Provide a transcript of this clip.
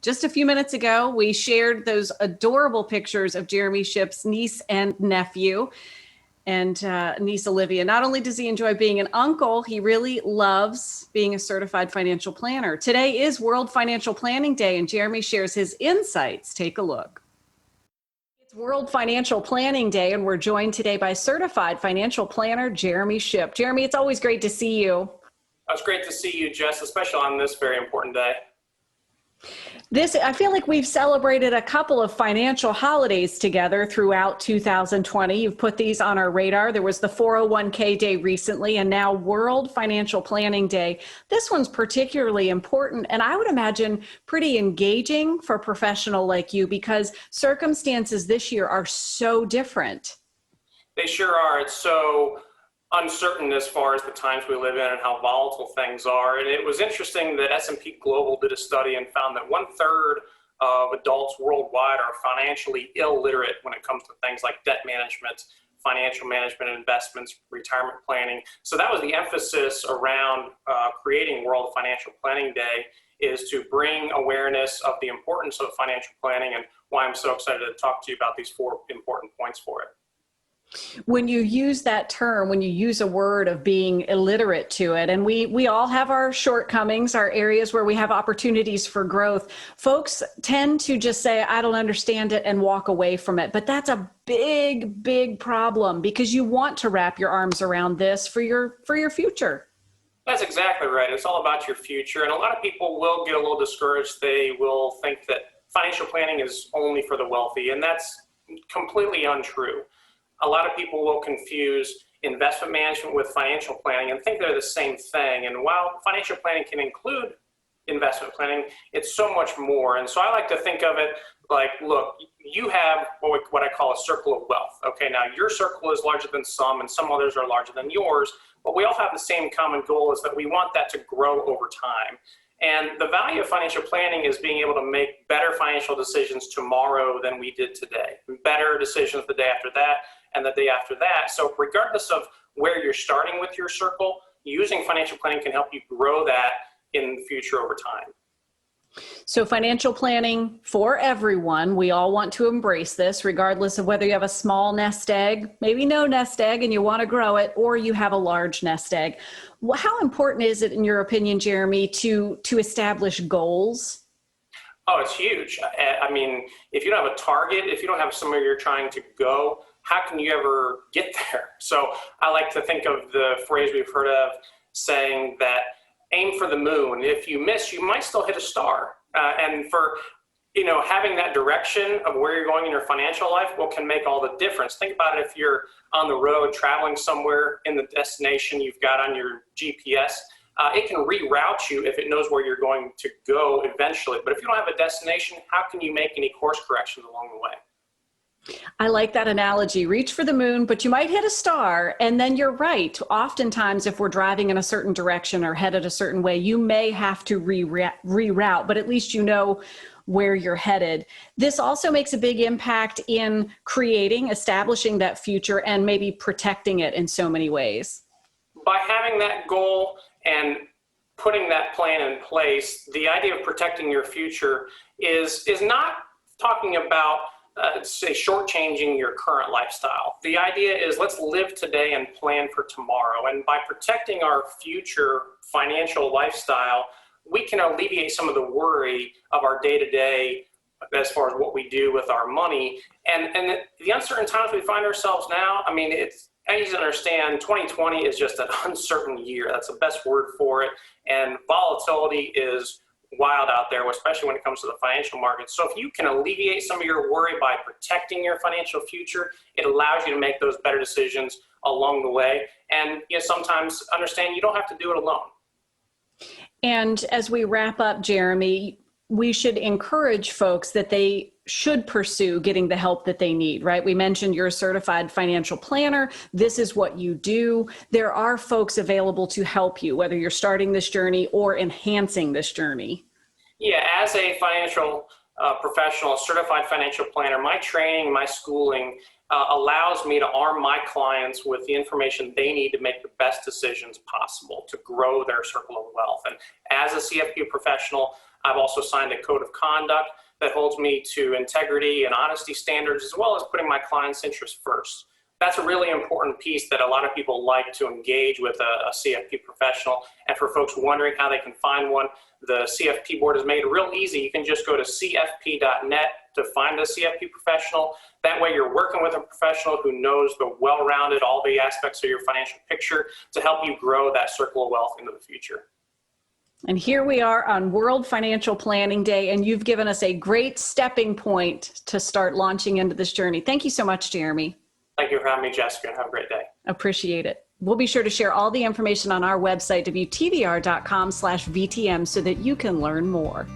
Just a few minutes ago, we shared those adorable pictures of Jeremy Shipp's niece and nephew. And niece Olivia, not only does he enjoy being an uncle, he really loves being a certified financial planner. Today is World Financial Planning Day, and Jeremy shares his insights. Take a look. It's World Financial Planning Day, and we're joined today by certified financial planner Jeremy Shipp. Jeremy, it's always great to see you. It's great to see you, Jess, especially on this very important day. I feel like we've celebrated a couple of financial holidays together throughout 2020. You've put these on our radar. There was the 401k day recently, and now World Financial Planning Day. This one's particularly important, and I would imagine pretty engaging for a professional like you because circumstances this year are so different. They sure are. It's so uncertain as far as the times we live in and how volatile things are. And it was interesting that S&P Global did a study and found that 1/3 of adults worldwide are financially illiterate when it comes to things like debt management, financial management, investments, retirement planning. So that was the emphasis around creating World Financial Planning Day, is to bring awareness of the importance of financial planning, and why I'm so excited to talk to you about these 4 important points for it. When you use that term, when you use a word of being illiterate to it, and we all have our shortcomings, our areas where we have opportunities for growth, folks tend to just say, I don't understand it, and walk away from it. But that's a big, big problem because you want to wrap your arms around this for your future. That's exactly right. It's all about your future. And a lot of people will get a little discouraged. They will think that financial planning is only for the wealthy, and that's completely untrue. A lot of people will confuse investment management with financial planning and think they're the same thing. And while financial planning can include investment planning, it's so much more. And so I like to think of it like, look, you have what I call a circle of wealth. Okay, now your circle is larger than some, and some others are larger than yours, but we all have the same common goal, is that we want that to grow over time. And the value of financial planning is being able to make better financial decisions tomorrow than we did today, better decisions the day after that, and the day after that. So regardless of where you're starting with your circle, using financial planning can help you grow that in the future over time. So financial planning for everyone. We all want to embrace this, regardless of whether you have a small nest egg, maybe no nest egg, and you want to grow it, or you have a large nest egg. How important is it, in your opinion, Jeremy, to establish goals? Oh, it's huge. I mean, if you don't have a target, if you don't have somewhere you're trying to go, how can you ever get there? So I like to think of the phrase we've heard of saying that aim for the moon. If you miss, you might still hit a star. And for, having that direction of where you're going in your financial life, can make all the difference. Think about it. If you're on the road traveling somewhere in the destination you've got on your GPS, it can reroute you if it knows where you're going to go eventually. But if you don't have a destination, how can you make any course corrections along the way? I like that analogy. Reach for the moon, but you might hit a star. And then you're right. Oftentimes, if we're driving in a certain direction or headed a certain way, you may have to reroute, but at least you know where you're headed. This also makes a big impact in establishing that future and maybe protecting it in so many ways. By having that goal and putting that plan in place, the idea of protecting your future is not talking about say shortchanging your current lifestyle. The idea is, let's live today and plan for tomorrow. And by protecting our future financial lifestyle, we can alleviate some of the worry of our day-to-day as far as what we do with our money. And the uncertain times we find ourselves now, I mean, it's easy to understand 2020 is just an uncertain year. That's the best word for it. And volatility is wild out there, especially when it comes to the financial markets. So if you can alleviate some of your worry by protecting your financial future, it allows you to make those better decisions along the way. And sometimes understand you don't have to do it alone. And as we wrap up, Jeremy, we should encourage folks that they should pursue getting the help that they need, right? We mentioned you're a certified financial planner. This is what you do. There are folks available to help you, whether you're starting this journey or enhancing this journey. Yeah, as a financial professional, certified financial planner, my training, my schooling allows me to arm my clients with the information they need to make the best decisions possible to grow their circle of wealth. And as a CFP professional, I've also signed a code of conduct that holds me to integrity and honesty standards, as well as putting my client's interests first. That's a really important piece that a lot of people like to engage with a CFP professional. And for folks wondering how they can find one, the CFP board is made it real easy. You can just go to cfp.net to find a CFP professional. That way you're working with a professional who knows the well-rounded, all the aspects of your financial picture to help you grow that circle of wealth into the future. And here we are on World Financial Planning Day, and you've given us a great stepping point to start launching into this journey. Thank you so much, Jeremy. Thank you for having me, Jessica, and have a great day. Appreciate it. We'll be sure to share all the information on our website, WTVR.com/VTM, so that you can learn more.